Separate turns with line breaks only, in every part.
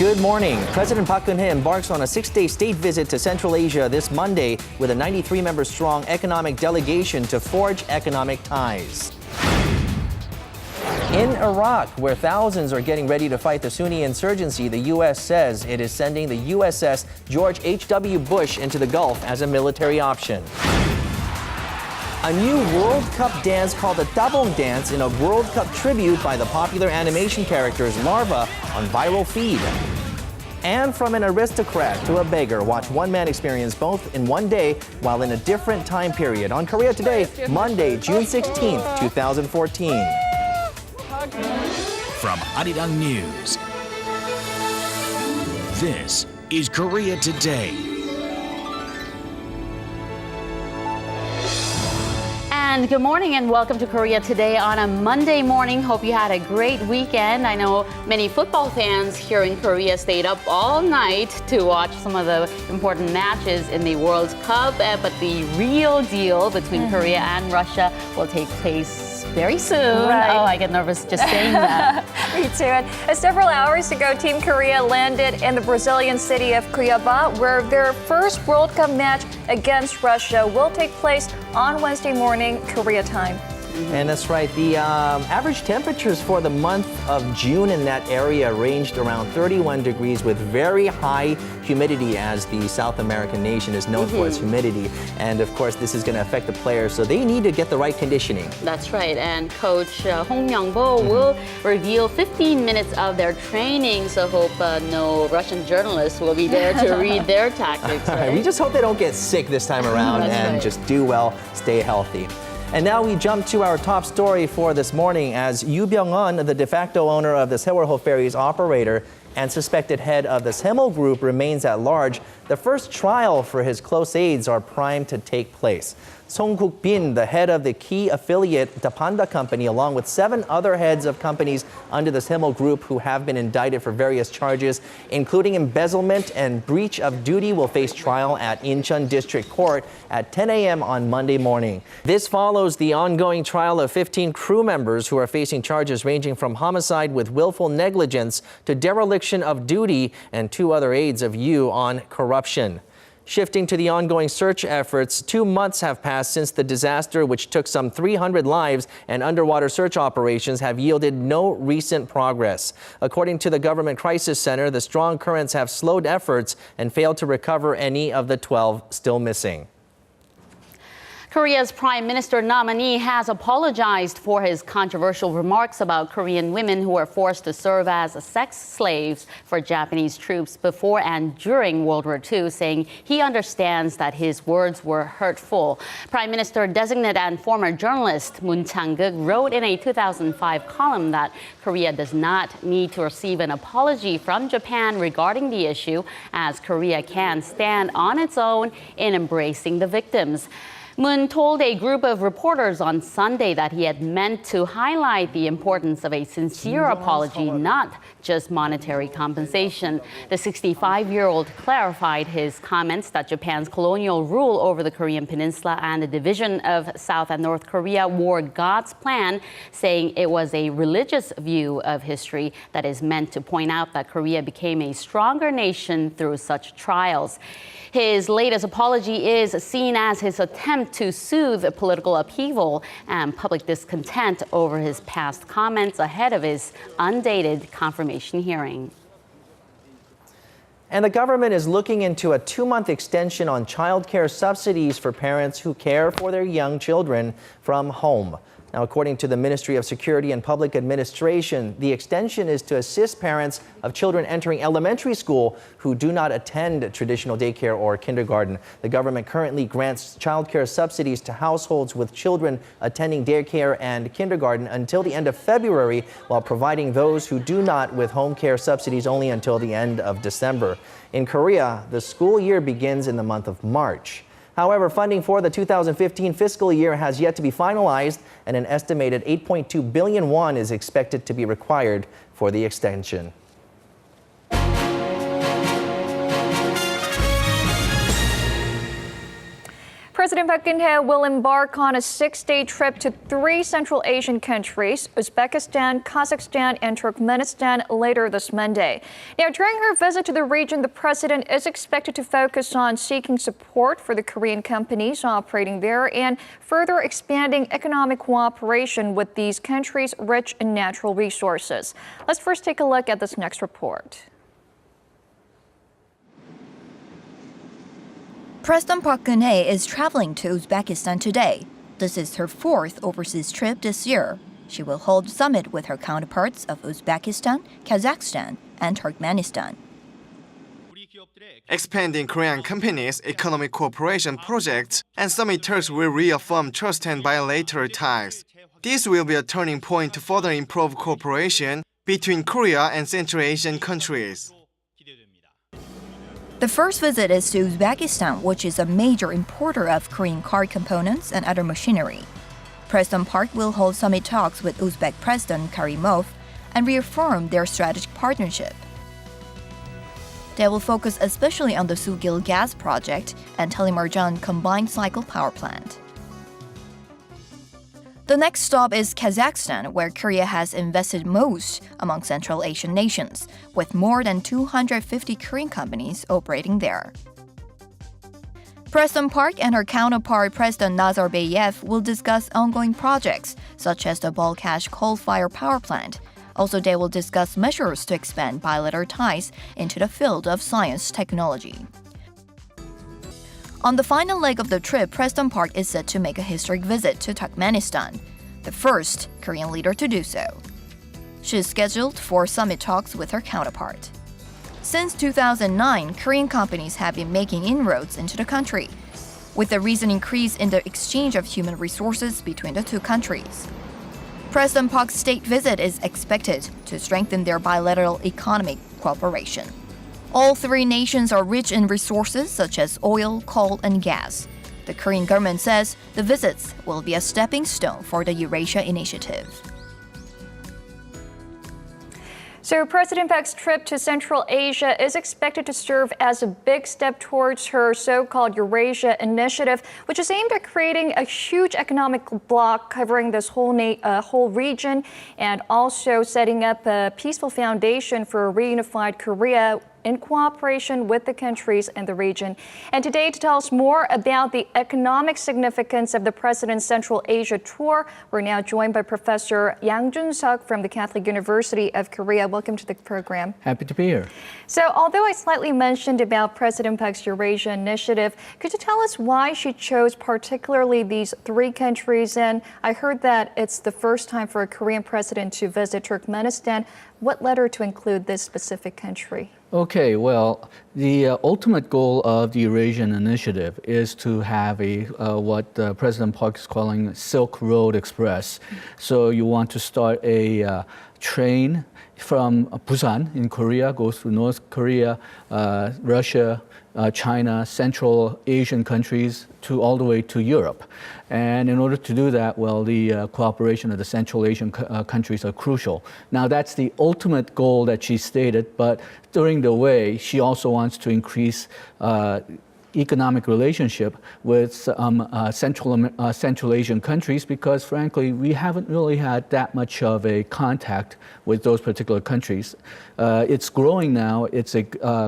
Good morning. President Park Geun-hye embarks on a 6-day state visit to Central Asia this Monday with a 93-member-strong economic delegation to forge economic ties. In Iraq, where thousands are getting ready to fight the Sunni insurgency, the U.S. says it is sending the USS George H.W. Bush into the Gulf as a military option. A new World Cup dance called the Dabong dance in a World Cup tribute by the popular animation characters Larva on viral feed. And from an aristocrat to a beggar, watch one man experience both in one day while in a different time period. On Korea Today, Monday, June 16th, 2014.
From Arirang News, this is Korea Today.
And good morning and welcome to Korea Today on a Monday morning. Hope you had a great weekend. I know many football fans here in Korea stayed up all night to watch some of the important matches in the World Cup. But the real deal between Korea and Russia will take place very soon.
Right.
Oh, I get nervous just saying that.
Me too. And several hours ago, Team Korea landed in the Brazilian city of Cuiabá, where their first World Cup match against Russia will take place on Wednesday morning, Korea time.
And that's right. The average temperatures for the month of June in that area ranged around 31 degrees with very high humidity, as the South American nation is known for its humidity. And of course, this is going to affect the players, so they need to get the right conditioning.
That's right. And Coach Hong Myung-bo will reveal 15 minutes of their training, so hope no Russian journalists will be there to read their tactics. Right?
We just hope they don't get sick this time around and just do well, stay healthy. And now we jump to our top story for this morning as Yoo Byung-un, the de facto owner of the Sewol-ho Ferries operator and suspected head of the Semol Group, remains at large. The first trial for his close aides are primed to take place. Song Kuk-bin, the head of the key affiliate, the Panda Company, along with 7 other heads of companies under the Semol Group who have been indicted for various charges, including embezzlement and breach of duty, will face trial at Incheon District Court at 10 a.m. on Monday morning. This follows the ongoing trial of 15 crew members who are facing charges ranging from homicide with willful negligence to dereliction of duty, and 2 other aides of Yoo on corruption. Shifting to the ongoing search efforts, 2 months have passed since the disaster, which took some 300 lives, and underwater search operations have yielded no recent progress. According to the Government Crisis Center, the strong currents have slowed efforts and failed to recover any of the 12 still missing.
Korea's Prime Minister nominee has apologized for his controversial remarks about Korean women who were forced to serve as sex slaves for Japanese troops before and during World War II, saying he understands that his words were hurtful. Prime Minister-designate and former journalist Moon Chang-guk wrote in a 2005 column that Korea does not need to receive an apology from Japan regarding the issue, as Korea can stand on its own in embracing the victims. Moon told a group of reporters on Sunday that he had meant to highlight the importance of a sincere apology, not just monetary compensation. The 65-year-old clarified his comments that Japan's colonial rule over the Korean peninsula and the division of South and North Korea were God's plan, saying it was a religious view of history that is meant to point out that Korea became a stronger nation through such trials. His latest apology is seen as his attempt to soothe political upheaval and public discontent over his past comments ahead of his undated confirmation hearing.
And the government is looking into a 2-month extension on child care subsidies for parents who care for their young children from home. Now, according to the Ministry of Security and Public Administration, the extension is to assist parents of children entering elementary school who do not attend traditional daycare or kindergarten. The government currently grants child care subsidies to households with children attending daycare and kindergarten until the end of February, while providing those who do not with home care subsidies only until the end of December. In Korea, the school year begins in the month of March. However, funding for the 2015 fiscal year has yet to be finalized, and an estimated 8.2 billion won is expected to be required for the extension.
President Park Geun-hye will embark on a 6-day trip to 3 Central Asian countries, Uzbekistan, Kazakhstan, and Turkmenistan, later this Monday. Now, during her visit to the region, the president is expected to focus on seeking support for the Korean companies operating there and further expanding economic cooperation with these countries rich in natural resources. Let's first take a look at this next report.
President Park Geun-hye is traveling to Uzbekistan today. This is her 4th overseas trip this year. She will hold a summit with her counterparts of Uzbekistan, Kazakhstan, and Turkmenistan.
Expanding Korean companies' economic cooperation projects and summit talks will reaffirm trust and bilateral ties. This will be a turning point to further improve cooperation between Korea and Central Asian countries.
The first visit is to Uzbekistan, which is a major importer of Korean car components and other machinery. President Park will hold summit talks with Uzbek President Karimov and reaffirm their strategic partnership. They will focus especially on the Sugil gas project and Telemarjan combined cycle power plant. The next stop is Kazakhstan, where Korea has invested most among Central Asian nations, with more than 250 Korean companies operating there. President Park and her counterpart President Nazarbayev will discuss ongoing projects, such as the Balkhash coal-fired power plant. Also, they will discuss measures to expand bilateral ties into the field of science technology. On the final leg of the trip, President Park is set to make a historic visit to Turkmenistan, the first Korean leader to do so. She is scheduled for summit talks with her counterpart. Since 2009, Korean companies have been making inroads into the country, with the recent increase in the exchange of human resources between the two countries. President Park's state visit is expected to strengthen their bilateral economic cooperation. All 3 nations are rich in resources such as oil, coal, and gas. The Korean government says the visits will be a stepping stone for the Eurasia Initiative.
So President Park's trip to Central Asia is expected to serve as a big step towards her so-called Eurasia Initiative, which is aimed at creating a huge economic bloc covering this whole region and also setting up a peaceful foundation for a reunified Korea in cooperation with the countries in the region. And today, to tell us more about the economic significance of the President's Central Asia tour, we're now joined by Professor Yang Jun-seok from the Catholic University of Korea. Welcome to the program.
Happy to be here.
So, although I slightly mentioned about President Park's Eurasia Initiative, could you tell us why she chose particularly these 3 countries? And I heard that it's the first time for a Korean president to visit Turkmenistan. What led her to include this specific country?
Okay, well, the ultimate goal of the Eurasian Initiative is to have a what President Park is calling Silk Road Express. So you want to start a train from Busan in Korea, goes through North Korea, Russia, China, Central Asian countries, to all the way to Europe. And in order to do that, well, the cooperation of the Central Asian countries are crucial. Now, that's the ultimate goal that she stated, but during the way, she also wants to increase economic relationship with Central Asian countries because, frankly, we haven't really had that much of a contact with those particular countries. It's growing now. It's a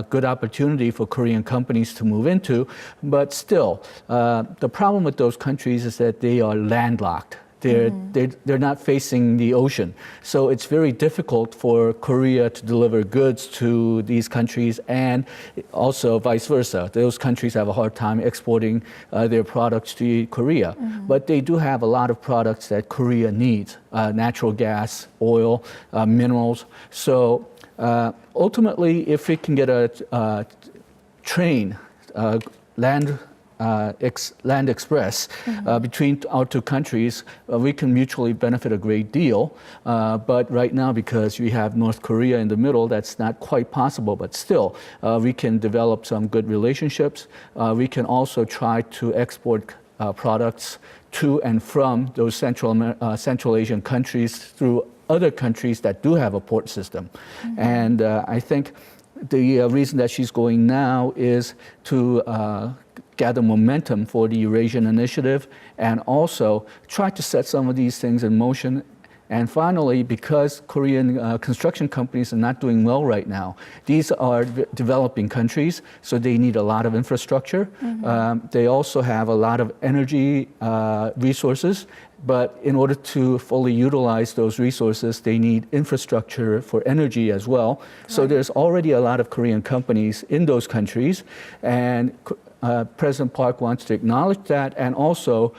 good opportunity for Korean companies to move into, but still, the problem with those countries is that they are landlocked. They're not facing the ocean. So it's very difficult for Korea to deliver goods to these countries and also vice versa. Those countries have a hard time exporting their products to Korea. But they do have a lot of products that Korea needs, natural gas, oil, minerals. So ultimately, if we can get a train, land express between our 2 countries, we can mutually benefit a great deal. But right now, because we have North Korea in the middle, that's not quite possible. But still, we can develop some good relationships. We can also try to export products to and from those Central Asian countries through other countries that do have a port system. And I think the reason that she's going now is to gather momentum for the Eurasian Initiative and also try to set some of these things in motion. And finally, because Korean construction companies are not doing well right now, these are developing countries, so they need a lot of infrastructure. They also have a lot of energy resources, but in order to fully utilize those resources, they need infrastructure for energy as well. So there's already a lot of Korean companies in those countries, and President Park wants to acknowledge that and also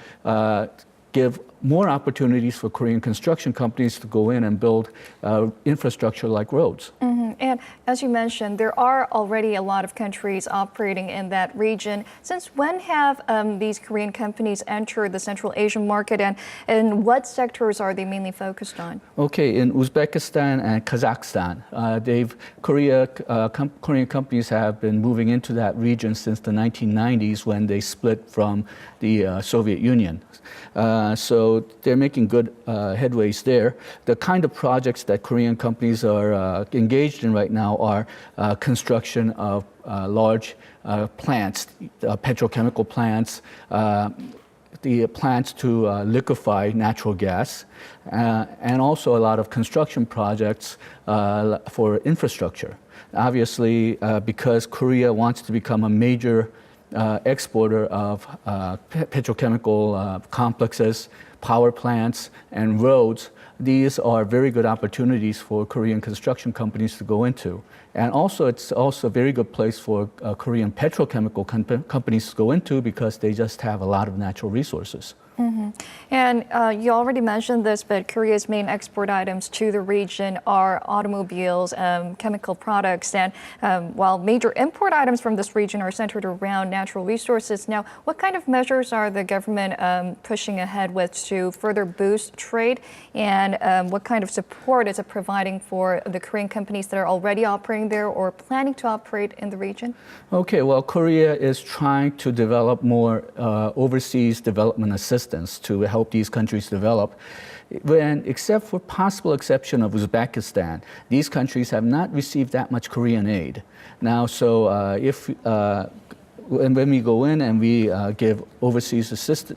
give more opportunities for Korean construction companies to go in and build infrastructure like roads.
And as you mentioned, there are already a lot of countries operating in that region. Since when have these Korean companies entered the Central Asian market, and what sectors are they mainly focused on?
Okay, in Uzbekistan and Kazakhstan, Korean companies have been moving into that region since the 1990s when they split from the Soviet Union. So they're making good headways there. The kind of projects that Korean companies are engaged in right now are construction of large plants, petrochemical plants, the plants to liquefy natural gas, and also a lot of construction projects for infrastructure. Obviously, because Korea wants to become a major exporter of petrochemical complexes, power plants, and roads, these are very good opportunities for Korean construction companies to go into. And also, it's also a very good place for Korean petrochemical companies to go into because they just have a lot of natural resources.
And you already mentioned this, but Korea's main export items to the region are automobiles, chemical products, and while major import items from this region are centered around natural resources. Now, what kind of measures are the government pushing ahead with to further boost trade, and what kind of support is it providing for the Korean companies that are already operating there or planning to operate in the region?
Okay, well, Korea is trying to develop more overseas development assistance to help these countries develop. Except for possible exception of Uzbekistan, these countries have not received that much Korean aid. Now, so when we go in and we give overseas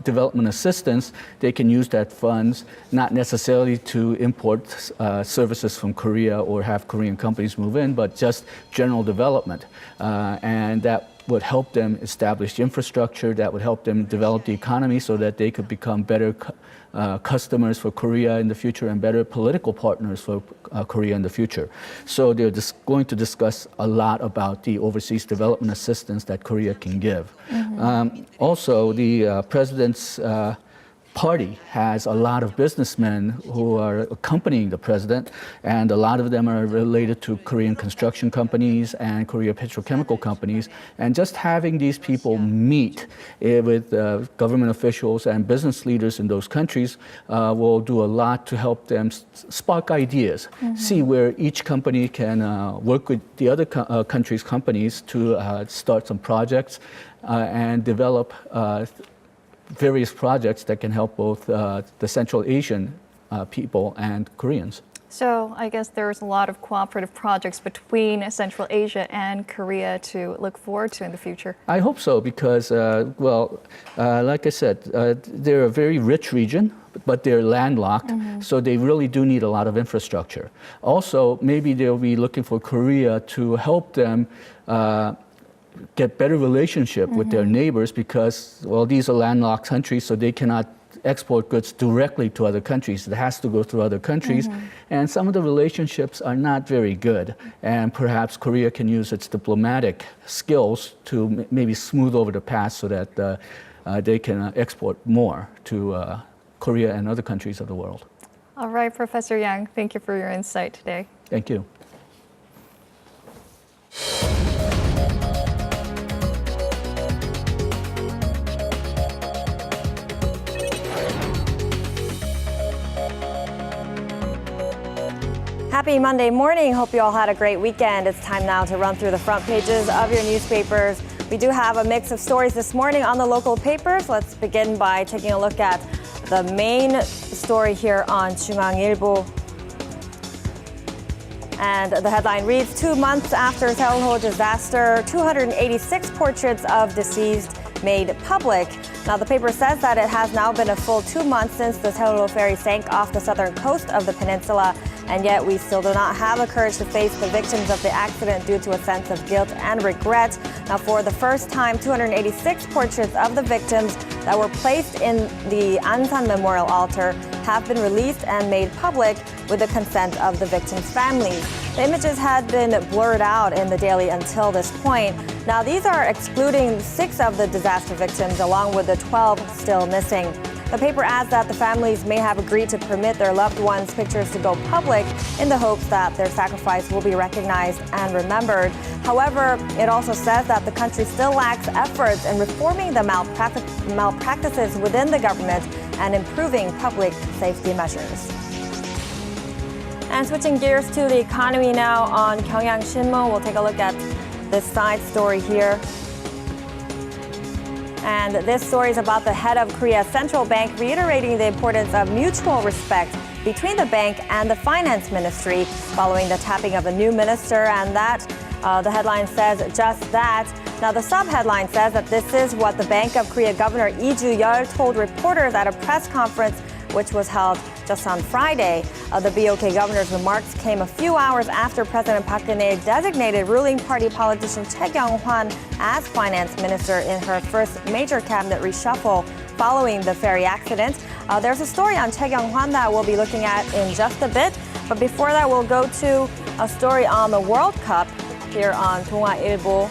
development assistance, they can use that funds not necessarily to import services from Korea or have Korean companies move in, but just general development. And that would help them establish infrastructure, that would help them develop the economy so that they could become better customers for Korea in the future and better political partners for Korea in the future. So they're going to discuss a lot about the overseas development assistance that Korea can give. Also, the president's party has a lot of businessmen who are accompanying the president, and a lot of them are related to Korean construction companies and Korean petrochemical companies. And just having these people meet with government officials and business leaders in those countries will do a lot to help them spark ideas, see where each company can work with the other countries' companies to start some projects and develop various projects that can help both the Central Asian people and Koreans.
So I guess there's a lot of cooperative projects between Central Asia and Korea to look forward to in the future.
I hope so because, like I said, they're a very rich region, but they're landlocked, so they really do need a lot of infrastructure. Also, maybe they'll be looking for Korea to help them get better relationship with their neighbors because, well, these are landlocked countries, so they cannot export goods directly to other countries. It has to go through other countries. And some of the relationships are not very good. And perhaps Korea can use its diplomatic skills to maybe smooth over the past so that they can export more to Korea and other countries of the world.
All right, Professor Yang, thank you for your insight today.
Thank you.
Happy Monday morning. Hope you all had a great weekend. It's time now to run through the front pages of your newspapers. We do have a mix of stories this morning on the local papers. Let's begin by taking a look at the main story here on 중앙일보. And the headline reads, 2 months after Seoul disaster, 286 portraits of deceased made public. Now, the paper says that it has now been a full 2 months since the Seoul ferry sank off the southern coast of the peninsula, and yet we still do not have the courage to face the victims of the accident due to a sense of guilt and regret. Now, for the first time, 286 portraits of the victims that were placed in the Ansan Memorial Altar have been released and made public with the consent of the victims' families. The images had been blurred out in the daily until this point. Now, these are excluding 6 of the disaster victims, along with the 12 still missing. The paper adds that the families may have agreed to permit their loved ones' pictures to go public in the hopes that their sacrifice will be recognized and remembered. However, it also says that the country still lacks efforts in reforming the malpractices within the government and improving public safety measures. And switching gears to the economy now on Gyeongyang Shinmun, we'll take a look at this side story here. And this story is about the head of Korea's central bank reiterating the importance of mutual respect between the bank and the finance ministry following the tapping of a new minister. And that, the headline says just that. Now, the sub-headline says that this is what the Bank of Korea Governor Lee Ju-yeol told reporters at a press conference which was held just on Friday. The BOK governor's remarks came a few hours after President Park Geun-hye designated ruling party politician Choi Kyung-hwan as finance minister in her first major cabinet reshuffle following the ferry accident. There's a story on Choi Kyung-hwan that we'll be looking at in just a bit. But before that, we'll go to a story on the World Cup here on 동아일보.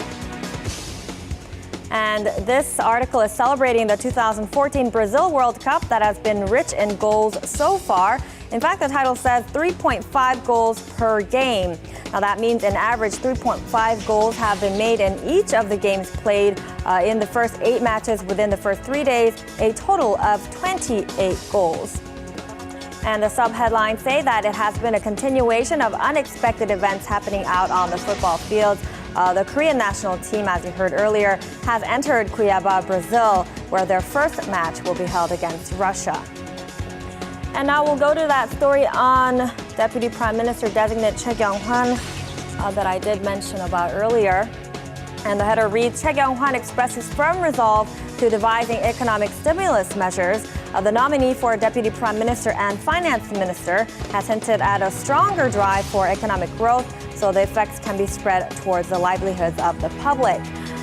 And this article is celebrating the 2014 Brazil World Cup that has been rich in goals so far. In fact, the title says 3.5 goals per game. Now, that means an average 3.5 goals have been made in each of the games played in the first 8 matches within the first 3 days, a total of 28 goals. And the sub-headlines say that it has been a continuation of unexpected events happening out on the football fields. The Korean national team, as you heard earlier, has entered Cuiabá, Brazil, where their first match will be held against Russia. And now we'll go to that story on Deputy Prime Minister designate Choi Kyung-hwan that I did mention about earlier. And the header reads, Choi Kyung-hwan expresses firm resolve to devising economic stimulus measures. The nominee for Deputy Prime Minister and Finance Minister has hinted at a stronger drive for economic growth so the effects can be spread towards the livelihoods of the public.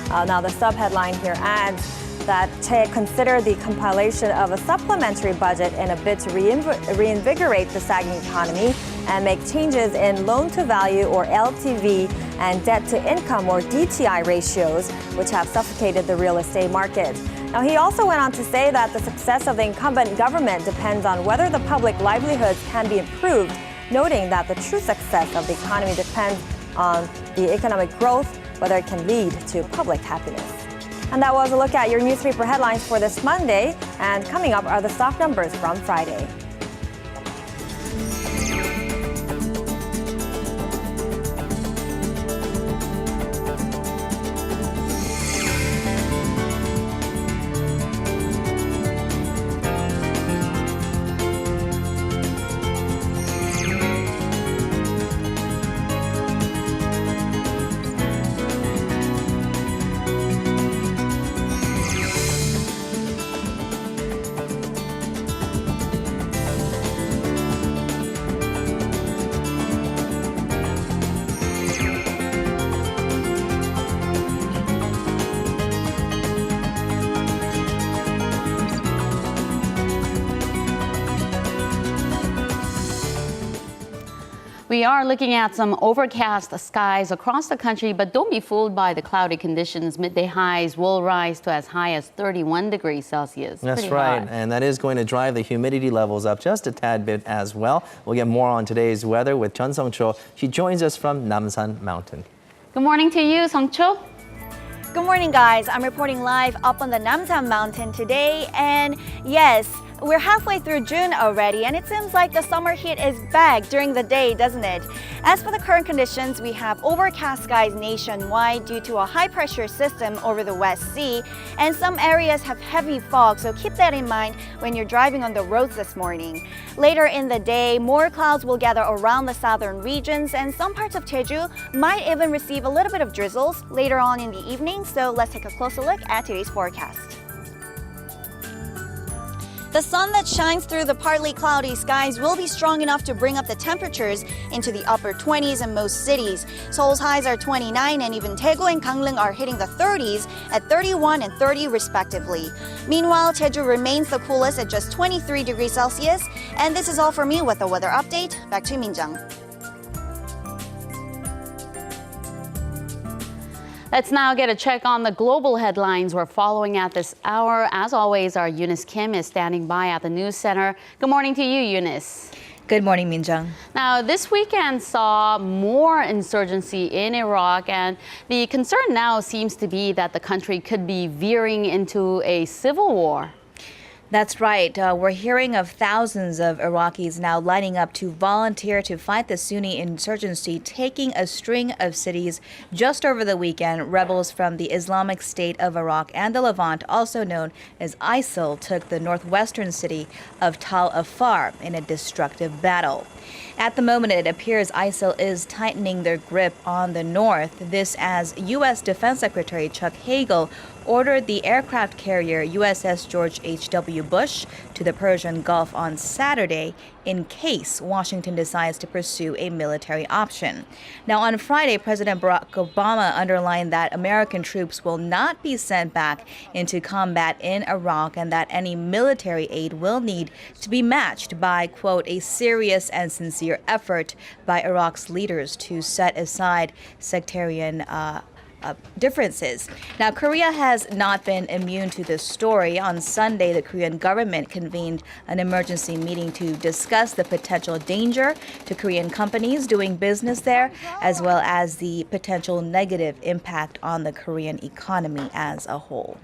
Now, the sub-headline here adds that Choi considered the compilation of a supplementary budget in a bid to reinvigorate the sagging economy and make changes in loan-to-value or LTV and debt-to-income or DTI ratios, which have suffocated the real estate market. Now, he also went on to say that the success of the incumbent government depends on whether the public livelihoods can be improved, noting that the true success of the economy depends on the economic growth, whether it can lead to public happiness. And that was a look at your newspaper headlines for this Monday. And coming up are the stock numbers from Friday.
We are looking at some overcast skies across the country, but don't be fooled by the cloudy conditions. Midday highs will rise to as high as 31 degrees Celsius.
That's
Pretty
right,
hot.
and that is going to drive the humidity levels up just a tad bit as well. We'll get more on today's weather with Chun Sung-cho. She joins us from Namsan Mountain.
Good morning to you, Sung-cho.
Good morning, guys. I'm reporting live up on the Namsan Mountain today. And yes, We're halfway through June already, and it seems like the summer heat is back during the day, doesn't it? As for the current conditions, we have overcast skies nationwide due to a high-pressure system over the West Sea, and some areas have heavy fog, so keep that in mind when you're driving on the roads this morning. Later in the day, more clouds will gather around the southern regions, and some parts of Jeju might even receive a little bit of drizzles later on in the evening, so let's take a closer look at today's forecast. The sun that shines through the partly cloudy skies will be strong enough to bring up the temperatures into the upper 20s in most cities. Seoul's highs are 29, and even Daegu and Gangneung are hitting the 30s at 31 and 30 respectively. Meanwhile, Jeju remains the coolest at just 23 degrees Celsius. And this is all for me with the weather update. Back to Minjung.
Let's now get a check on the global headlines we're following at this hour. As always, our Eunice Kim is standing by at the news center. Good morning to you, Eunice.
Good morning, Minjung.
Now, this weekend saw more insurgency in Iraq, and the concern now seems to be that the country could be veering into a civil war.
That's right. We're hearing of thousands of Iraqis now lining up to volunteer to fight the Sunni insurgency, taking a string of cities just over the weekend. Rebels from the Islamic State of Iraq and the Levant, also known as ISIL, took the northwestern city of Tal Afar in a destructive battle. At the moment, it appears ISIL is tightening their grip on the north. This as U.S. Defense Secretary Chuck Hagel ordered the aircraft carrier USS George H.W. Bush to the Persian Gulf on Saturday in case Washington decides to pursue a military option. Now, on Friday, President Barack Obama underlined that American troops will not be sent back into combat in Iraq and that any military aid will need to be matched by, quote, a serious and sincere effort by Iraq's leaders to set aside sectarian differences. Now, Korea has not been immune to this story. On Sunday, the Korean government convened an emergency meeting to discuss the potential danger to Korean companies doing business there, as well as the potential negative impact on the Korean economy as a whole.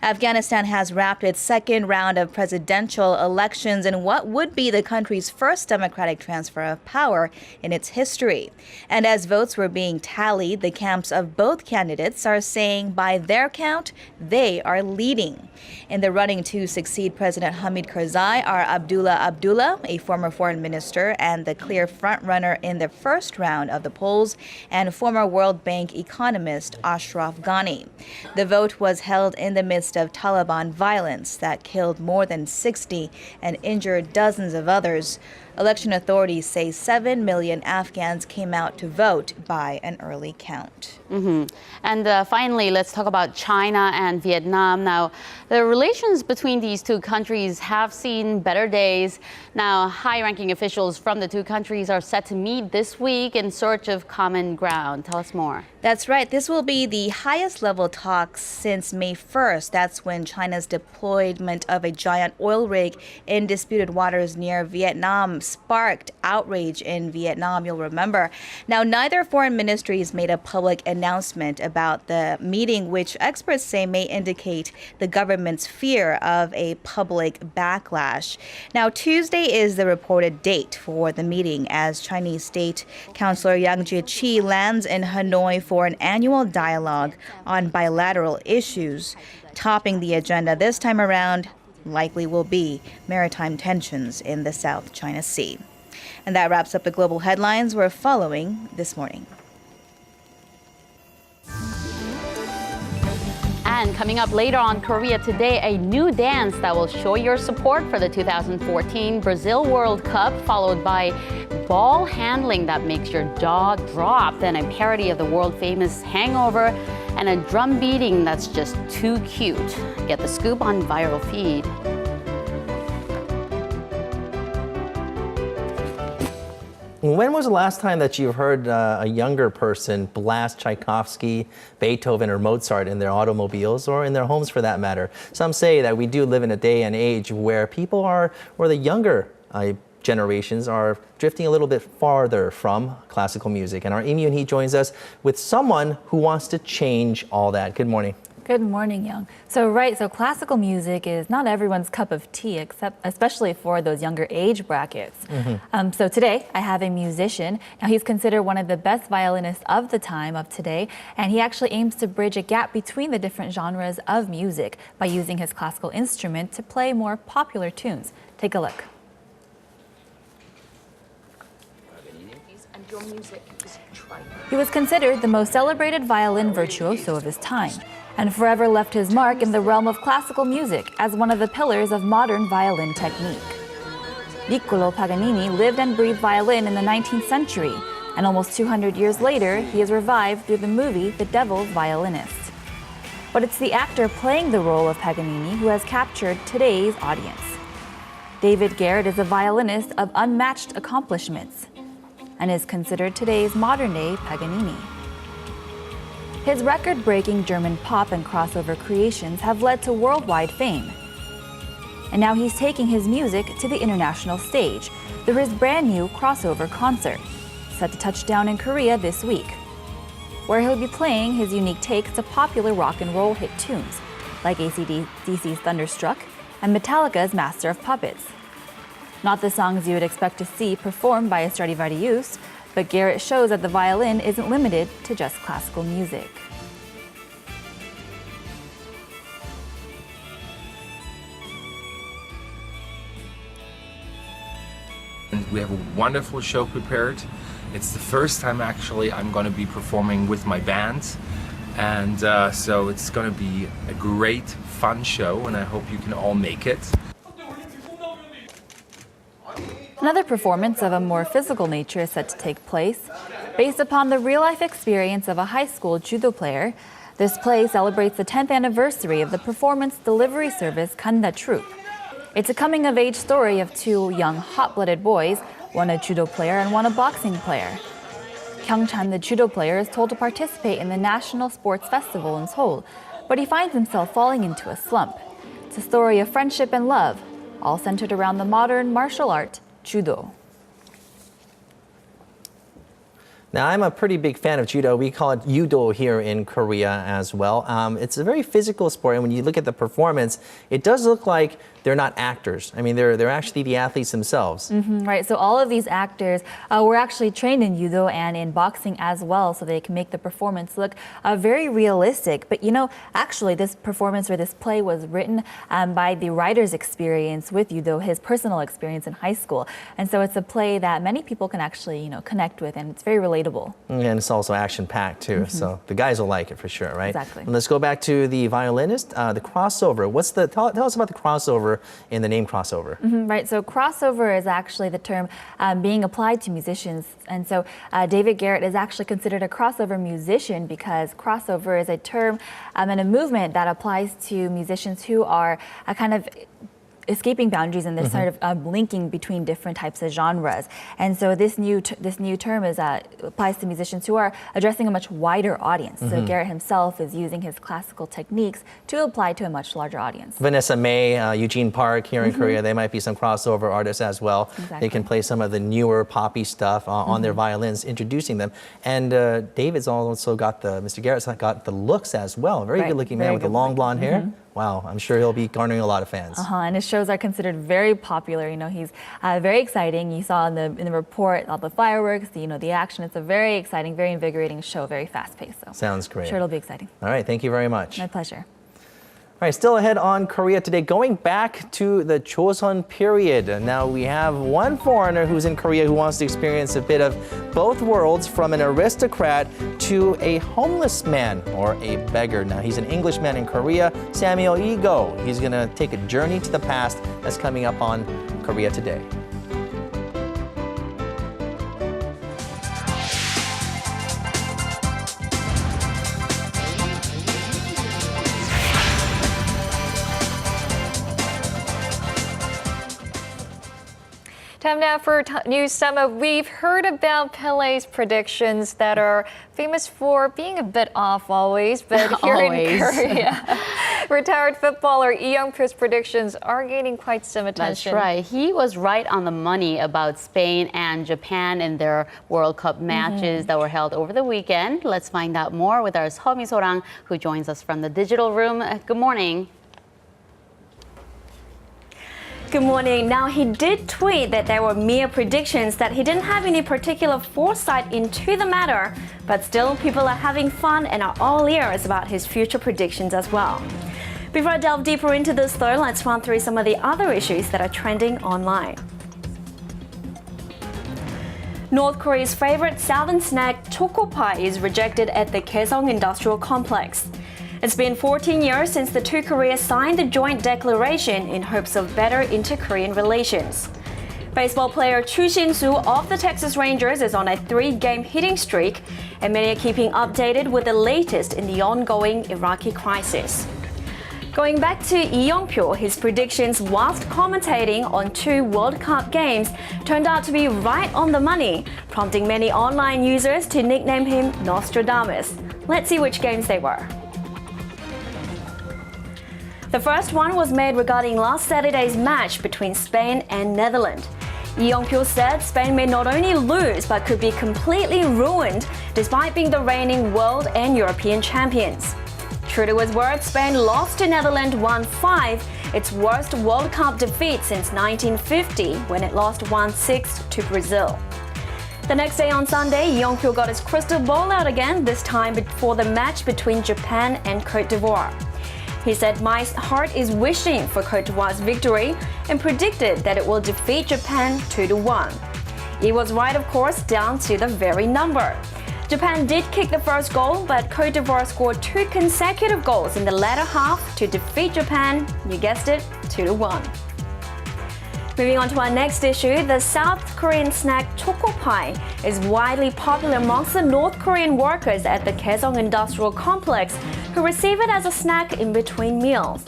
Afghanistan has wrapped its second round of presidential elections in what would be the country's first democratic transfer of power in its history. And as votes were being tallied, the camps of both candidates are saying by their count, they are leading. In the running to succeed President Hamid Karzai are Abdullah Abdullah, a former foreign minister and the clear frontrunner in the first round of the polls, and former World Bank economist Ashraf Ghani. The vote was held in the midst of Taliban violence that killed more than 60 and injured dozens of others. Election authorities say 7 million Afghans came out to vote by an early count.
And finally, let's talk about China and Vietnam. Now, the relations between these two countries have seen better days. Now, high-ranking officials from the two countries are set to meet this week in search of common ground. Tell us more.
That's right. This will be the highest level talks since May 1st. That's when China's deployment of a giant oil rig in disputed waters near Vietnam sparked outrage in Vietnam, you'll remember. Now, neither foreign ministries made a public announcement about the meeting, which experts say may indicate the government's fear of a public backlash. Now, Tuesday is the reported date for the meeting as Chinese State Councilor Yang Jiechi lands in Hanoi for an annual dialogue on bilateral issues. Topping the agenda this time around likely will be maritime tensions in the South China Sea. And that wraps up the global headlines we're following this morning.
And coming up later on Korea Today, a new dance that will show your support for the 2014 Brazil World Cup, followed by ball handling that makes your jaw drop, then a parody of the world-famous Hangover, and a drum beating that's just too cute. Get the scoop on Viral Feed.
When was the last time that you've heard a younger person blast Tchaikovsky, Beethoven, or Mozart in their automobiles or in their homes for that matter? Some say that we do live in a day and age where people are, or the younger generations are drifting a little bit farther from classical music. And our Im Yoon-hee joins us with someone who wants to change all that. Good morning.
Good morning, Young. So classical music is not everyone's cup of tea, especially for those younger age brackets. So today, I have a musician. Now, he's considered one of the best violinists of the time of today, and he actually aims to bridge a gap between the different genres of music by using his classical instrument to play more popular tunes. Take a look. He was considered the most celebrated violin virtuoso of his time, and forever left his mark in the realm of classical music as one of the pillars of modern violin technique. Niccolò Paganini lived and breathed violin in the 19th century, and almost 200 years later, he is revived through the movie The Devil's Violinist. But it's the actor playing the role of Paganini who has captured today's audience. David Garrett is a violinist of unmatched accomplishments and is considered today's modern-day Paganini. His record-breaking German pop and crossover creations have led to worldwide fame. And now he's taking his music to the international stage through his brand new crossover concert, set to touch down in Korea this week, where he'll be playing his unique takes to popular rock and roll hit tunes, like AC/DC's Thunderstruck and Metallica's Master of Puppets. Not the songs you would expect to see performed by a Stradivarius, but Garrett shows that the violin isn't limited to just classical music.
And we have a wonderful show prepared. It's the first time actually I'm going to be performing with my band, and so it's going to be a great, fun show, and I hope you can all make it.
Another performance of a more physical nature is set to take place. Based upon the real-life experience of a high school judo player, this play celebrates the 10th anniversary of the performance delivery service Kanda Troupe. It's a coming-of-age story of two young, hot-blooded boys, one a judo player and one a boxing player. Kyung-chan, the judo player, is told to participate in the National Sports Festival in Seoul, but he finds himself falling into a slump. It's a story of friendship and love, all centered around the modern martial art, judo.
Now, I'm a pretty big fan of judo. We call it yudo here in Korea as well. It's a very physical sport, and when you look at the performance, it does look like they're not actors. I mean, they're actually the athletes themselves.
Right, so all of these actors were actually trained in judo and in boxing as well, so they can make the performance look very realistic. But you know, actually this performance or this play was written by the writer's experience with judo, his personal experience in high school. And so it's a play that many people can actually, you know, connect with, and it's very relatable.
And it's also action-packed too, so the guys will like it for sure, right?
Exactly.
And let's go back to the violinist, the crossover. Tell us about the crossover in the name crossover.
Right, so crossover is actually the term being applied to musicians. And so David Garrett is actually considered a crossover musician because crossover is a term and a movement that applies to musicians who are kind of escaping boundaries, and they're sort of linking between different types of genres. And so this new term is applies to musicians who are addressing a much wider audience. So Garrett himself is using his classical techniques to apply to a much larger audience.
Vanessa May, Eugene Park here in Korea, they might be some crossover artists as well.
Exactly.
They can play some of the newer poppy stuff on their violins, introducing them. And David's also got Mr. Garrett's got the looks as well. Very good looking man with the long blonde hair. Wow, I'm sure he'll be garnering a lot of fans.
And his shows are considered very popular. You know, he's very exciting. You saw in the report all the fireworks, the action. It's a very exciting, very invigorating show, very fast-paced. So
sounds great.
I'm sure it'll be exciting.
All right, thank you very much.
My pleasure.
All right, still ahead on Korea today, going back to the Chosun period. Now we have one foreigner who's in Korea who wants to experience a bit of both worlds, from an aristocrat to a homeless man or a beggar. Now he's an Englishman in Korea, Samuel Igoe. He's gonna take a journey to the past. That's coming up on Korea Today.
Time now for News Sum Up. We've heard about Pele's predictions that are famous for being a bit off always, but here in Korea, retired footballer Lee Young-pyo's predictions are gaining quite some attention.
That's right. He was right on the money about Spain and Japan in their World Cup matches that were held over the weekend. Let's find out more with our Seo Mi-sorang, who joins us from the digital room. Good morning.
Good morning. Now, he did tweet that they were mere predictions, that he didn't have any particular foresight into the matter, but still people are having fun and are all ears about his future predictions as well. Before I delve deeper into this though, let's run through some of the other issues that are trending online. North Korea's favorite southern snack, choco pie, is rejected at the Kaesong Industrial Complex. It's been 14 years since the two Koreas signed the joint declaration in hopes of better inter-Korean relations. Baseball player Chu Shin-soo of the Texas Rangers is on a 3-game hitting streak, and many are keeping updated with the latest in the ongoing Iraqi crisis. Going back to Lee Young-pyo, his predictions whilst commentating on 2 World Cup games turned out to be right on the money, prompting many online users to nickname him Nostradamus. Let's see which games they were. The first one was made regarding last Saturday's match between Spain and Netherlands. Lee Young-pyo said Spain may not only lose but could be completely ruined despite being the reigning world and European champions. True to his word, Spain lost to Netherlands 1-5, its worst World Cup defeat since 1950 when it lost 1-6 to Brazil. The next day on Sunday, Lee Young-pyo got his crystal ball out again, this time before the match between Japan and Côte d'Ivoire. He said, "My heart is wishing for Côte d'Ivoire's victory," and predicted that it will defeat Japan 2-1. He was right, of course, down to the very number. Japan did kick the first goal, but Côte d'Ivoire scored 2 consecutive goals in the latter half to defeat Japan, you guessed it, 2-1. Moving on to our next issue, the South Korean snack choco pie is widely popular amongst the North Korean workers at the Kaesong Industrial Complex, who receive it as a snack in between meals.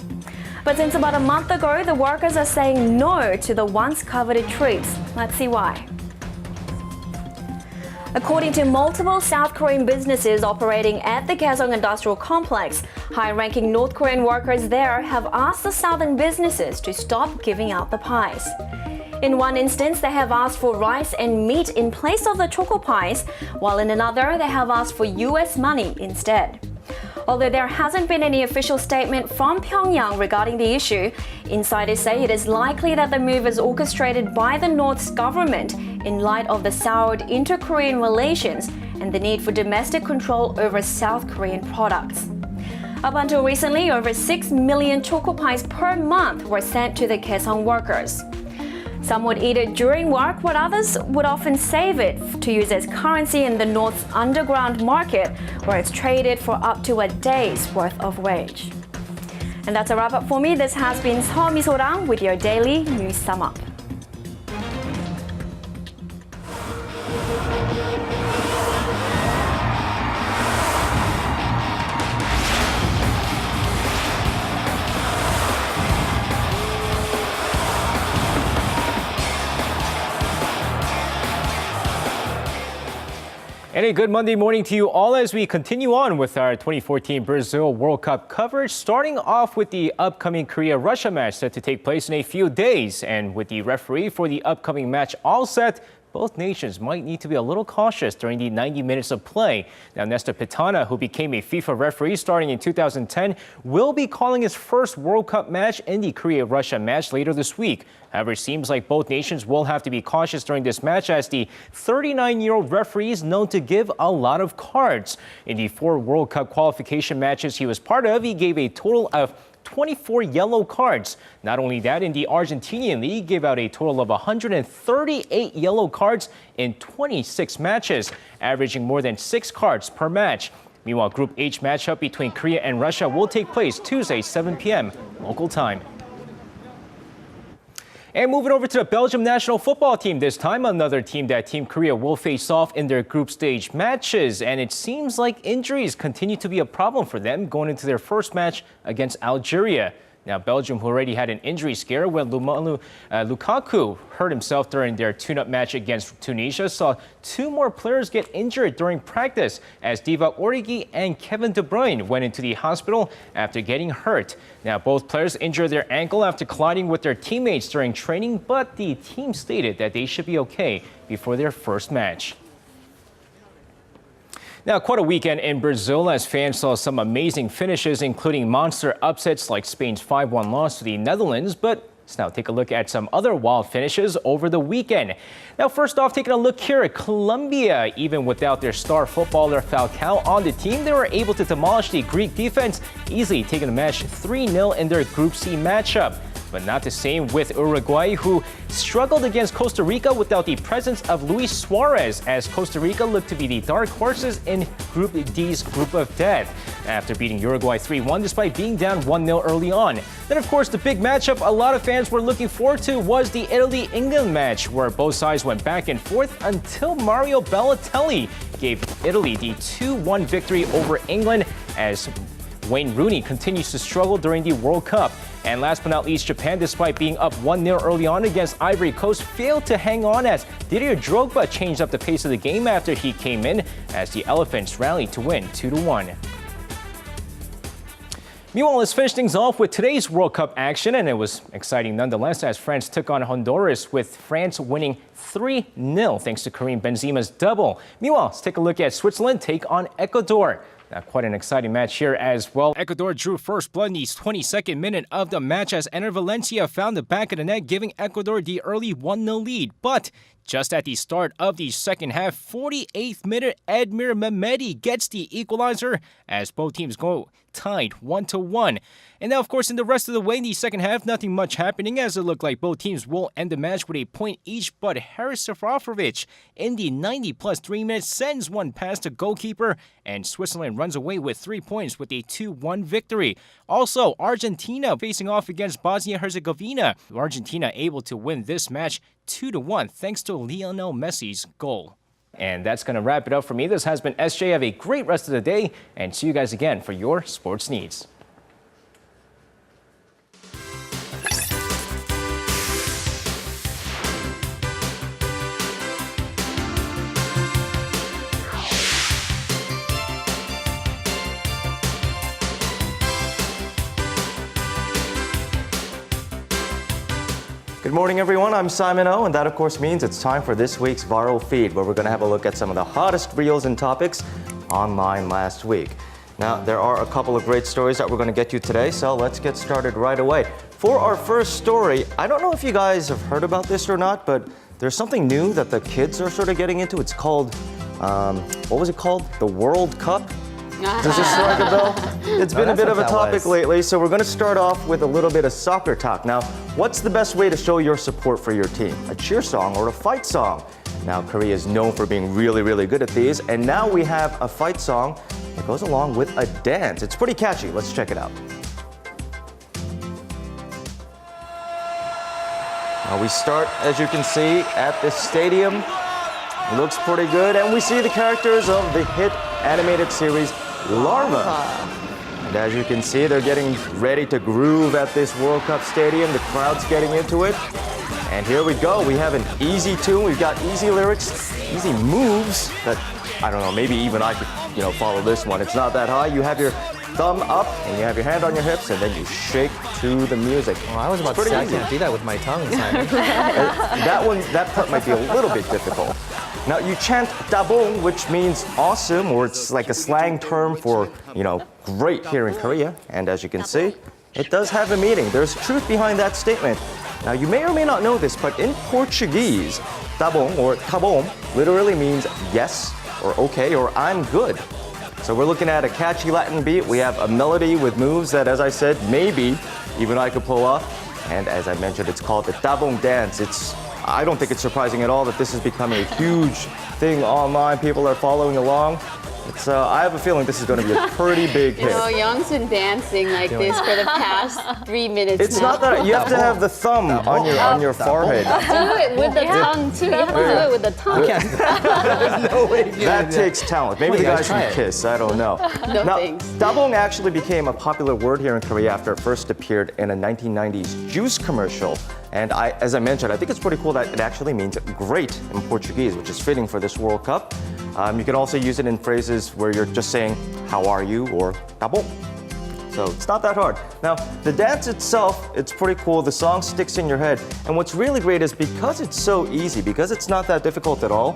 But since about a month ago, the workers are saying no to the once coveted treats. Let's see why. According to multiple South Korean businesses operating at the Kaesong Industrial Complex, high-ranking North Korean workers there have asked the southern businesses to stop giving out the pies. In one instance, they have asked for rice and meat in place of the choco pies, while in another, they have asked for US money instead. Although there hasn't been any official statement from Pyongyang regarding the issue, insiders say it is likely that the move is orchestrated by the North's government in light of the soured inter-Korean relations and the need for domestic control over South Korean products. Up until recently, over 6 million choco pies per month were sent to the Kaesong workers. Some would eat it during work, while others would often save it to use as currency in the North's underground market, where it's traded for up to a day's worth of wage. And that's a wrap-up for me. This has been Seo Mi-sorang with your daily news sum-up.
And a good Monday morning to you all as we continue on with our 2014 Brazil World Cup coverage, starting off with the upcoming Korea-Russia match set to take place in a few days. And with the referee for the upcoming match all set, both nations might need to be a little cautious during the 90 minutes of play. Now, Nesta Pitana, who became a FIFA referee starting in 2010, will be calling his first World Cup match in the Korea-Russia match later this week. However, it seems like both nations will have to be cautious during this match, as the 39-year-old referee is known to give a lot of cards. In the 4 World Cup qualification matches he was part of, he gave a total of 24 yellow cards. Not only that, in the Argentinian league, gave out a total of 138 yellow cards in 26 matches, averaging more than 6 cards per match. Meanwhile, Group H matchup between Korea and Russia will take place Tuesday, 7 p.m. local time. And moving over to the Belgium national football team, this time another team that Team Korea will face off in their group stage matches. And it seems like injuries continue to be a problem for them going into their first match against Algeria. Now, Belgium, who already had an injury scare when Lukaku hurt himself during their tune-up match against Tunisia, saw two more players get injured during practice as Divock Origi and Kevin De Bruyne went into the hospital after getting hurt. Now, both players injured their ankle after colliding with their teammates during training, but the team stated that they should be okay before their first match. Now, quite a weekend in Brazil as fans saw some amazing finishes, including monster upsets like Spain's 5-1 loss to the Netherlands. But let's now take a look at some other wild finishes over the weekend. Now, first off, taking a look here at Colombia. Even without their star footballer Falcao on the team, they were able to demolish the Greek defense, easily taking the match 3-0 in their Group C matchup. But not the same with Uruguay, who struggled against Costa Rica without the presence of Luis Suarez, as Costa Rica looked to be the dark horses in Group D's group of death after beating Uruguay 3-1 despite being down 1-0 early on. Then, of course, the big matchup a lot of fans were looking forward to was the Italy-England match, where both sides went back and forth until Mario Balotelli gave Italy the 2-1 victory over England, as Wayne Rooney continues to struggle during the World Cup. And last but not least, Japan, despite being up 1-0 early on against Ivory Coast, failed to hang on as Didier Drogba changed up the pace of the game after he came in, as the Elephants rallied to win 2-1. Meanwhile, let's finish things off with today's World Cup action, and it was exciting nonetheless as France took on Honduras, with France winning 3-0 thanks to Karim Benzema's double. Meanwhile, let's take a look at Switzerland take on Ecuador. Now, quite an exciting match here as well. Ecuador drew first blood in the 22nd minute of the match as Ener Valencia found the back of the net, giving Ecuador the early 1-0 lead. But just at the start of the second half, 48th minute, Edmir Mehmedi gets the equalizer as both teams go tied 1-1. And now, of course, in the rest of the way in the second half, nothing much happening as it looked like both teams will end the match with a point each. But Haris Seferovic in the 90+ 3 minutes sends one past the goalkeeper, and Switzerland runs away with 3 points with a 2-1 victory. Also, Argentina facing off against Bosnia-Herzegovina. Argentina able to win this match 2-1 thanks to Lionel Messi's goal. And that's going to wrap it up for me. This has been SJ. Have a great rest of the day, and see you guys again for your sports needs.
Good morning, everyone. I'm Simon O, and that, of course, means it's time for this week's Viral Feed, where we're going to have a look at some of the hottest reels and topics online last week. Now, there are a couple of great stories that we're going to get you today, so let's get started right away. For our first story, I don't know if you guys have heard about this or not, but there's something new that the kids are sort of getting into. It's called, what was it called? The World Cup? Does this strike a bell? It's been a bit of a topic lately, so we're going to start off with a little bit of soccer talk. Now, what's the best way to show your support for your team? A cheer song or a fight song? Now, Korea is known for being really, really good at these, and now we have a fight song that goes along with a dance. It's pretty catchy. Let's check it out. Now, we start, as you can see, at this stadium. It looks pretty good, and we see the characters of the hit animated series Larva. And as you can see, they're getting ready to groove at this World Cup stadium. The crowd's getting into it. And here we go. We have an easy tune. We've got easy lyrics, easy moves that, I don't know, maybe even I could, follow this one. It's not that high. You have your thumb up and you have your hand on your hips and then you shake to the music.
Oh, I was about to say, I can't do that with my tongue, Simon.
That part might be a little bit difficult. Now, you chant dabong, which means awesome, or it's like a slang term for, great here in Korea. And as you can see, it does have a meaning. There's truth behind that statement. Now, you may or may not know this, but in Portuguese, dabong or tabom literally means yes, or okay, or I'm good. So we're looking at a catchy Latin beat. We have a melody with moves that, as I said, maybe even I could pull off. And as I mentioned, it's called the dabong dance. I don't think it's surprising at all that this is becoming a huge thing online. People are following along.
I have a feeling this is going to be a pretty big hit.
Young's been dancing like this for the past 3 minutes
It's not that you have to have the thumb on your forehead.
Do it with the tongue too. You have to do it with the tongue.
There's no way.
That takes talent. Maybe the guys can kiss. I don't know.
No
now,
thanks.
dabong actually became a popular word here in Korea after it first appeared in a 1990s juice commercial. And as I mentioned, I think it's pretty cool that it actually means great in Portuguese, which is fitting for this World Cup. You can also use it in phrases where you're just saying, how are you, or dabong. So it's not that hard. Now, the dance itself, it's pretty cool. The song sticks in your head. And what's really great is because it's so easy, because it's not that difficult at all,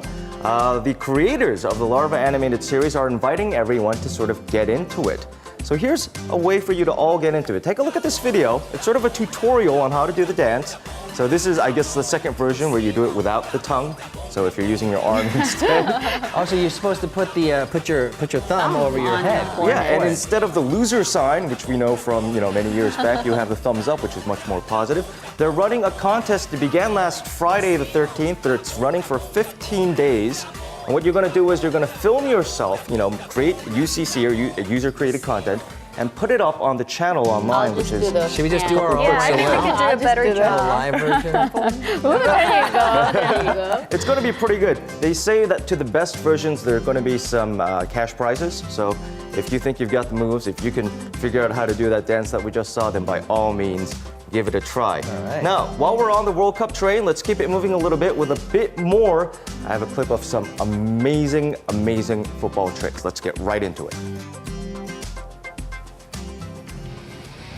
the creators of the Larva animated series are inviting everyone to sort of get into it. So here's a way for you to all get into it. Take a look at this video. It's sort of a tutorial on how to do the dance. So this is, I guess, the second version where you do it without the tongue. So if you're using your arm instead.
Also, you're supposed to put your thumb over your head.
Yeah, and instead of the loser sign, which we know from many years back, you have the thumbs up, which is much more positive. They're running a contest that began last Friday the 13th. It's running for 15 days. And what you're going to do is you're going to film yourself, create UCC or user-created content, and put it up on the channel online, which is...
Should we just do our own?
Yeah, I think we could do a better job.
A live version.
There you go.
It's going to be pretty good. They say that to the best versions, there are going to be some cash prizes. So if you think you've got the moves, if you can figure out how to do that dance that we just saw, then by all means, give it a try.
Right.
Now, while we're on the World Cup train, let's keep it moving a little bit with a bit more. I have a clip of some amazing, amazing football tricks. Let's get right into it.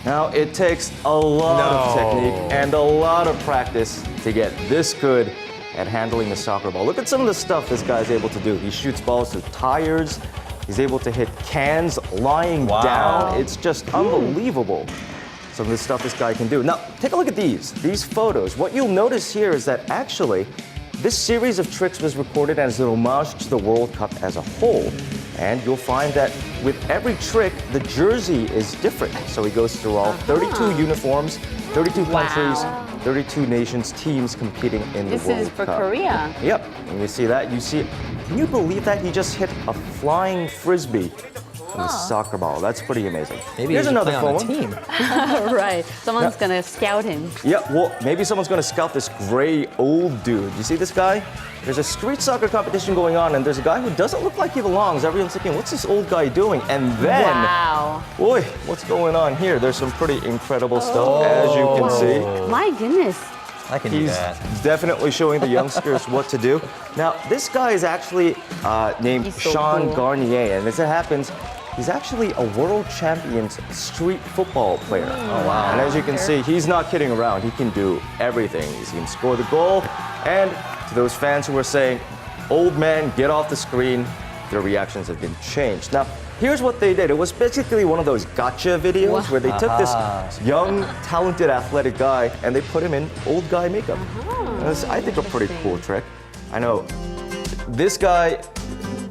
Now, it takes a lot of technique and a lot of practice to get this good at handling the soccer ball. Look at some of the stuff this guy's able to do. He shoots balls through tires. He's able to hit cans lying down. It's just unbelievable. Some of the stuff this guy can do. Now, take a look at these photos. What you'll notice here is that actually, this series of tricks was recorded as an homage to the World Cup as a whole. And you'll find that with every trick, the jersey is different. So he goes through all 32 uniforms, 32 countries, 32 nations, teams competing in the World Cup.
This is for Korea.
Yep, and you see that. Can you believe that? He just hit a flying frisbee from the soccer ball. That's pretty amazing.
Maybe
here's another
on a
phone.
team.
Right. Someone's going to scout him.
Yeah, well, maybe someone's going to scout this gray old dude. You see this guy? There's a street soccer competition going on, and there's a guy who doesn't look like he belongs. Everyone's thinking, what's this old guy doing? And then, boy, what's going on here? There's some pretty incredible stuff, as you can see.
My goodness.
I can do that.
He's definitely showing the youngsters what to do. Now, this guy is actually named Sean Garnier, and as it happens, he's actually a world champion's street football player.
Oh, wow.
And as you can see, he's not kidding around. He can do everything. He can score the goal. And to those fans who are saying, old man, get off the screen, their reactions have been changed. Now, here's what they did. It was basically one of those gotcha videos where they took this young, talented, athletic guy and they put him in old guy makeup. And this, I think, a pretty cool trick. I know this guy,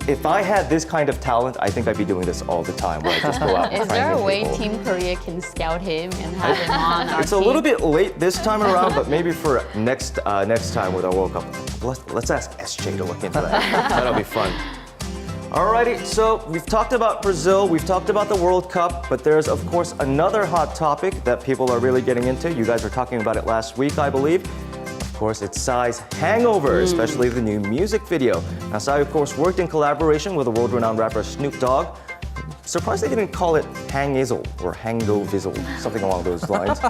if I had this kind of talent, I think I'd be doing this all the time, where I just go out and
Is
try
there
and
a
hit
way
people.
Team Korea can scout him and have him on our
It's a little bit late this time around, but maybe for next time with our World Cup. Let's ask SJ to look into that. That'll be fun. Alrighty, so we've talked about Brazil, we've talked about the World Cup, but there's of course another hot topic that people are really getting into. You guys were talking about it last week, I believe. Of course, it's Psy's Hangover, especially the new music video. Now, Psy, of course, worked in collaboration with the world-renowned rapper Snoop Dogg. Surprised they didn't call it Hangizzle or Hangovizzle, something along those lines.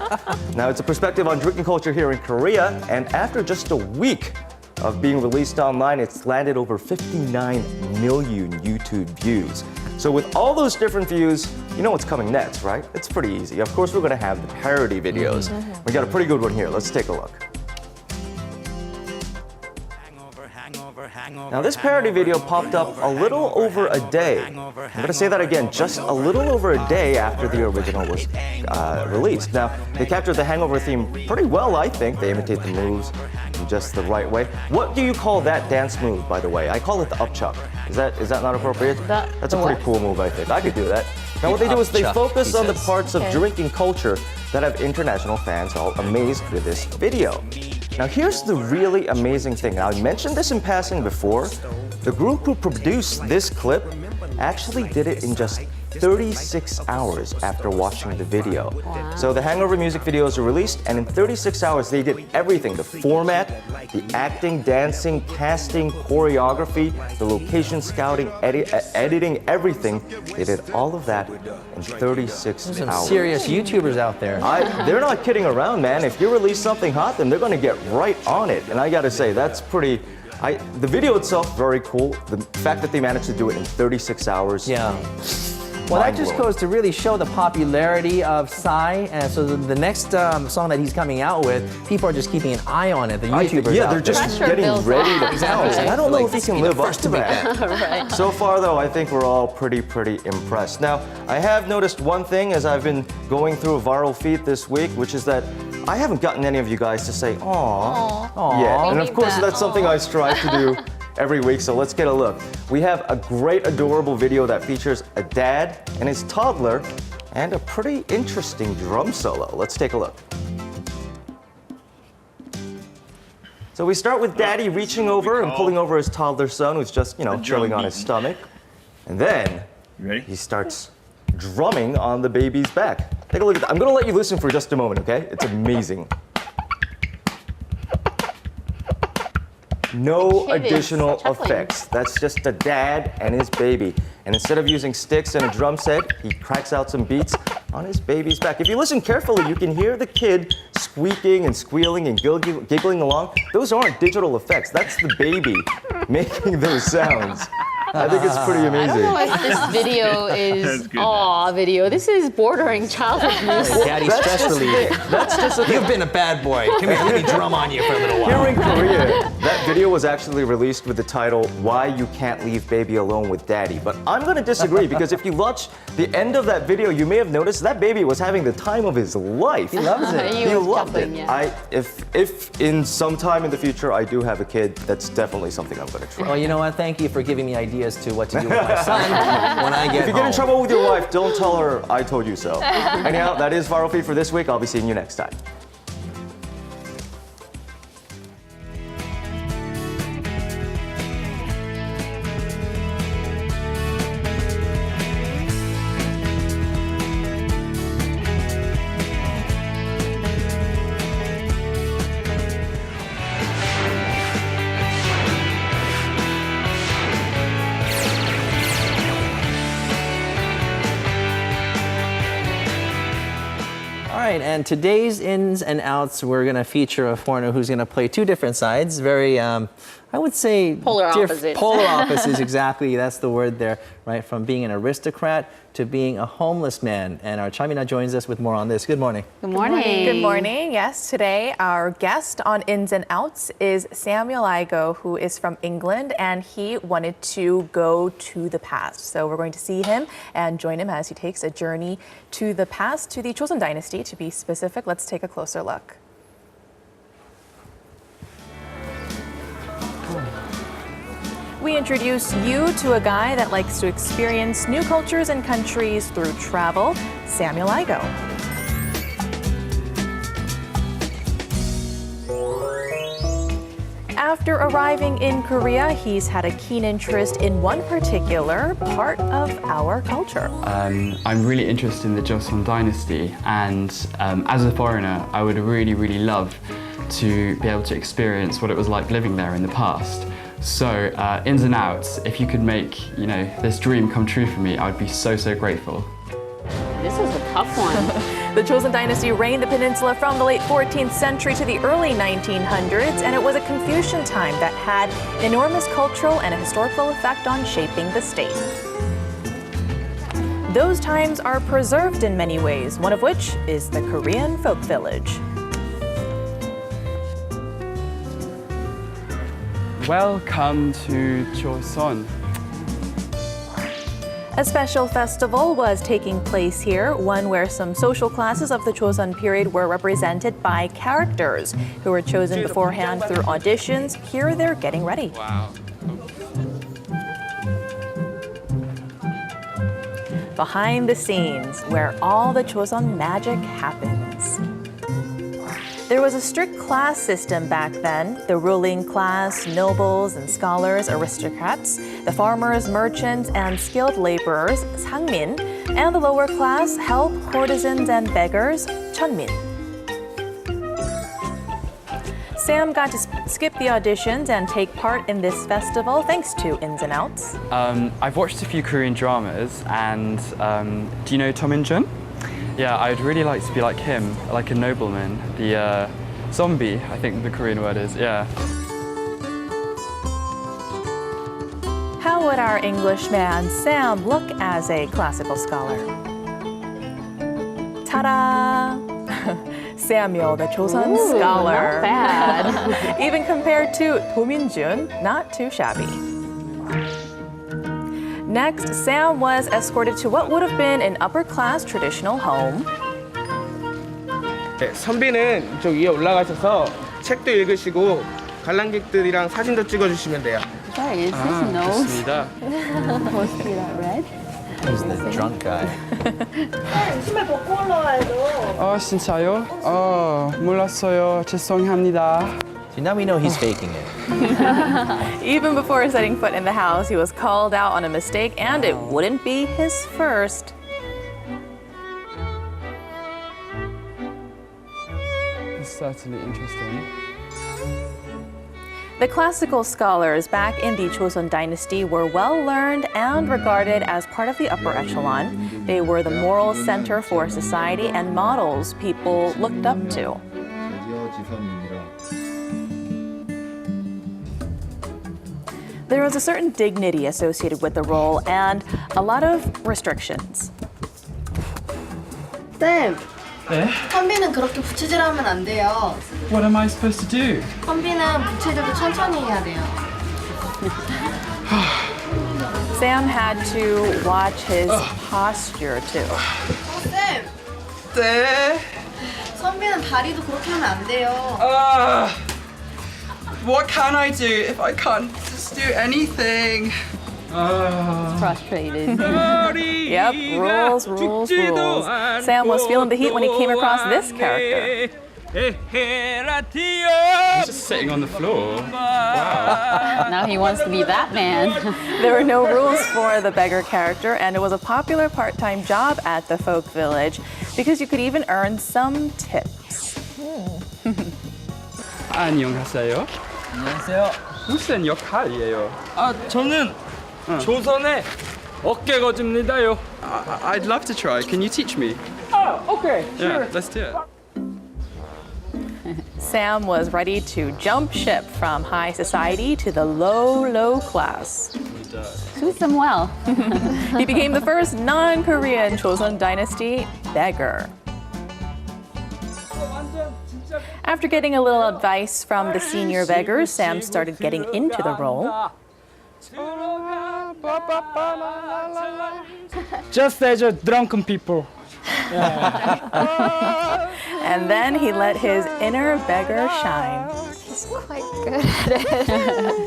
Now, it's a perspective on drinking culture here in Korea, and after just a week of being released online, it's landed over 59 million YouTube views. So with all those different views, you know what's coming next, right? It's pretty easy. Of course, we're gonna have the parody videos. We got a pretty good one here. Let's take a look. Now, this parody video popped up a little over a day. I'm going to say that again, just a little over a day after the original was released. Now, they captured the Hangover theme pretty well, I think. They imitate the moves in just the right way. What do you call that dance move, by the way? I call it the upchuck. Is that not appropriate? That's a pretty cool move, I think. I could do that. Now, what they do is they focus on the parts of drinking culture that have international fans all amazed with this video. Now, here's the really amazing thing. Now, I mentioned this in passing before. The group who produced this clip actually did it in just 36 hours after watching the video.
Wow.
So the Hangover music videos were released, and in 36 hours they did everything: the format, the acting, dancing, casting, choreography, the location scouting, editing, everything. They did all of that in 36
There's some
hours.
serious YouTubers out there.
They're not kidding around, man. If you release something hot, then they're going to get right on it. And I got to say, that's pretty... the video itself, very cool. The fact that they managed to do it in 36 hours.
Yeah. Well, that just goes to really show the popularity of Psy, and so the next song that he's coming out with, people are just keeping an eye on it. The YouTubers,
they're just getting ready to pounce. I don't know if he can live up to that.
Right.
So far, though, I think we're all pretty impressed. Now, I have noticed one thing as I've been going through a viral feed this week, which is that I haven't gotten any of you guys to say "Aw" yet, and of course that's something I strive to do every week, so let's get a look. We have a great, adorable video that features a dad and his toddler and a pretty interesting drum solo. Let's take a look. So we start with Daddy reaching over and pulling over his toddler son who's just, chilling on his stomach. And then he starts drumming on the baby's back. Take a look at that. I'm gonna let you listen for just a moment, okay? It's amazing. No additional effects. That's just the dad and his baby. And instead of using sticks and a drum set, he cracks out some beats on his baby's back. If you listen carefully, you can hear the kid squeaking and squealing and giggling along. Those aren't digital effects. That's the baby making those sounds. I think it's pretty amazing.
I don't know if this video is video. This is bordering childhood music.
Daddy stress relief.
That's just
You've been a bad boy. Come here, let me drum on you for a little while.
Here in Korea, that video was actually released with the title, "Why You Can't Leave Baby Alone with Daddy." But I'm going to disagree, because if you watch the end of that video, you may have noticed that baby was having the time of his life.
He loves it.
He loved
jumping,
it.
yeah.
If in some time in the future I do have a kid, that's definitely something I'm going to try.
Well, you know what? Thank you for giving me ideas to what to do with my son when I get
If you get in
home.
trouble with your wife, don't tell her I told you so. Anyhow, that is Viral Feed for this week. I'll be seeing you next time.
All right, and today's Ins and Outs, we're going to feature a foreigner who's going to play two different sides. Very, I would say...
Polar opposites.
Polar opposites, exactly. That's the word there, right? From being an aristocrat to being a homeless man. And our Chamina joins us with more on this. Good morning.
Good morning.
Good morning. Yes, today our guest on Ins and Outs is Samuel Igoe, who is from England, and he wanted to go to the past. So we're going to see him and join him as he takes a journey to the past, to the Chosun dynasty, to be specific. Let's take a closer look. We introduce you to a guy that likes to experience new cultures and countries through travel, Samuel Igoe. After arriving in Korea, he's had a keen interest in one particular part of our culture.
I'm really interested in the Chosun dynasty, and as a foreigner, I would really love to be able to experience what it was like living there in the past. So, Ins and Outs, if you could make, this dream come true for me, I would be so grateful.
This is a tough one.
The Chosun dynasty reigned the peninsula from the late 14th century to the early 1900s, and it was a Confucian time that had enormous cultural and historical effect on shaping the state. Those times are preserved in many ways, one of which is the Korean folk village.
Welcome to Chosun.
A special festival was taking place here, one where some social classes of the Chosun period were represented by characters who were chosen beforehand through auditions. Here they're getting ready.
Wow.
Behind the scenes, where all the Chosun magic happens. There was a strict class system back then. The ruling class, nobles and scholars, aristocrats, the farmers, merchants, and skilled laborers, 상민, and the lower class, help, courtesans, and beggars, 천민. Sam got to skip the auditions and take part in this festival thanks to Ins&Outs.
I've watched a few Korean dramas, and do you know Tomin-jun? Yeah, I'd really like to be like him, like a nobleman, the zombie, I think the Korean word is, yeah.
How would our Englishman Sam look as a classical scholar? Ta-da! Samuel, the Chosun scholar.
Not bad.
Even compared to Tomin-jun, not too shabby. Next, Sam was escorted to what would have been an upper-class traditional home.
네, 선비는 이쪽 위에 올라가셔서 책도 읽으시고 관람객들이랑 사진도 찍어주시면 돼요.
Sorry, is his nose
좋습니다.
supposed to be that red?
He's the drunk guy.
신발 벗고 올라와야 돼.
진짜요? 몰랐어요. 죄송합니다.
See, now we know he's faking it.
Even before setting foot in the house, he was called out on a mistake, and it wouldn't be his first.
It's certainly interesting.
The classical scholars back in the Chosun dynasty were well-learned and regarded as part of the upper echelon. They were the moral center for society and models people looked up to. There was a certain dignity associated with the role and a lot of restrictions.
쌤,
네?
선비는 그렇게 부채질하면 안 돼요.
What am I supposed to do?
선비는 부채질도 천천히 해야 돼요.
Sam had to watch his posture too.
쌤,
네?
선비는 다리도 그렇게 하면 안 돼요.
What can I do if I can't just do anything?
Frustrated.
Yep, rules. Sam was feeling the heat when he came across this character.
He's just sitting on the floor. Wow.
Now he wants to be that man.
There were no rules for the beggar character, and it was a popular part-time job at the folk village because you could even earn some tips.
안녕하세요.
안녕하세요.
무슨 역할이에요?
저는 조선의 어깨 거집니다요.
I'd love to try. Can you teach me?
Okay,
Yeah, let's do it.
Sam was ready to jump ship from high society to the low class.
Suits him well.
He became the first non-Korean Chosun dynasty beggar. After getting a little advice from the senior beggars, Sam started getting into the role.
Just as a drunken people.
And then he let his inner beggar shine.
He's quite good at it.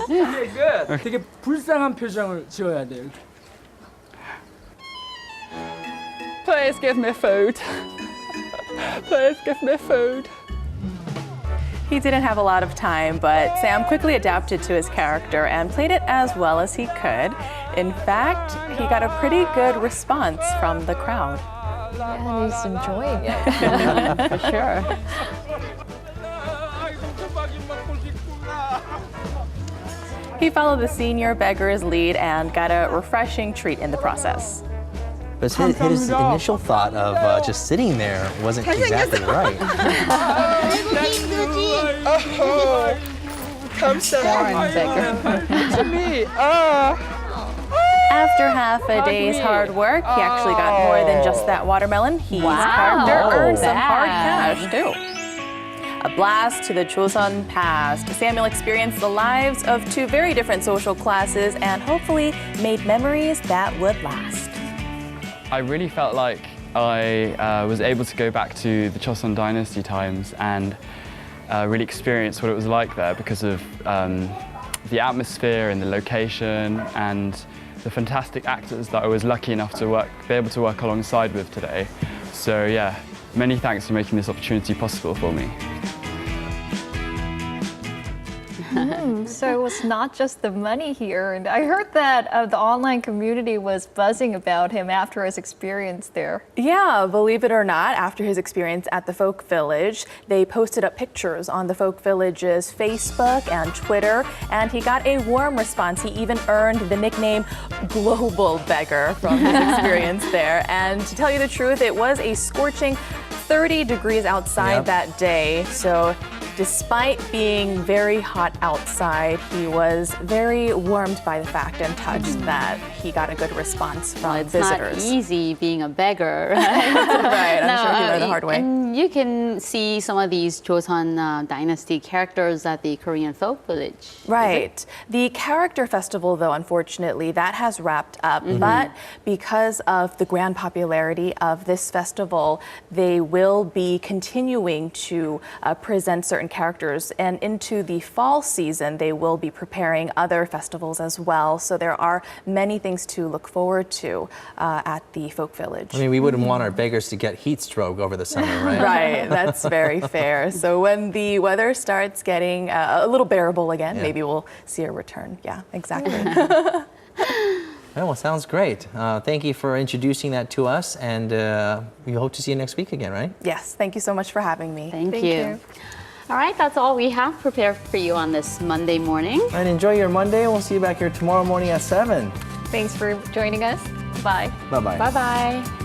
되게 good. 되게 불쌍한 표정을 지어야 돼요.
Please give me food. Please give me food.
He didn't have a lot of time, but Sam quickly adapted to his character and played it as well as he could. In fact, he got a pretty good response from the crowd.
Yeah, he's enjoying it.
For sure.
He followed the senior beggar's lead and got a refreshing treat in the process.
But his initial thought of just sitting there wasn't exactly right.
After half a day's hard work, he actually got more than just that watermelon. His character earned some hard cash, too. A blast to the Chosun past. Samuel experienced the lives of two very different social classes and hopefully made memories that would last.
I really felt like I was able to go back to the Chosun dynasty times and really experience what it was like there because of the atmosphere and the location and the fantastic actors that I was lucky enough to be able to work alongside with today. So yeah, many thanks for making this opportunity possible for me.
So it was not just the money he earned. I heard that the online community was buzzing about him after his experience there.
Yeah, believe it or not, after his experience at the Folk Village, they posted up pictures on the Folk Village's Facebook and Twitter, and he got a warm response. He even earned the nickname Global Beggar from his experience there. And to tell you the truth, it was a scorching 30 degrees outside that day. So despite being very hot outside, he was very warmed by the fact and touched that he got a good response from visitors.
It's not easy being a beggar, right?
Right, I'm sure he learned the hard way.
And you can see some of these Chosun dynasty characters at the Korean Folk Village.
Right. The character festival, though, unfortunately, that has wrapped up. But because of the grand popularity of this festival, they will be continuing to present certain characters. And into the fall season, they will be preparing other festivals as well. So there are many things to look forward to at the Folk Village.
I mean, we wouldn't want our beggars to get heat stroke over the summer, right?
Right, that's very fair. So when the weather starts getting a little bearable again, maybe we'll see a return. Yeah, exactly.
Well, sounds great. Thank you for introducing that to us, and we hope to see you next week again, right?
Yes, thank you so much for having me.
Thank you. All right, that's all we have prepared for you on this Monday morning.
And enjoy your Monday. We'll see you back here tomorrow morning at 7.
Thanks for joining us. Bye.
Bye-bye.
Bye-bye.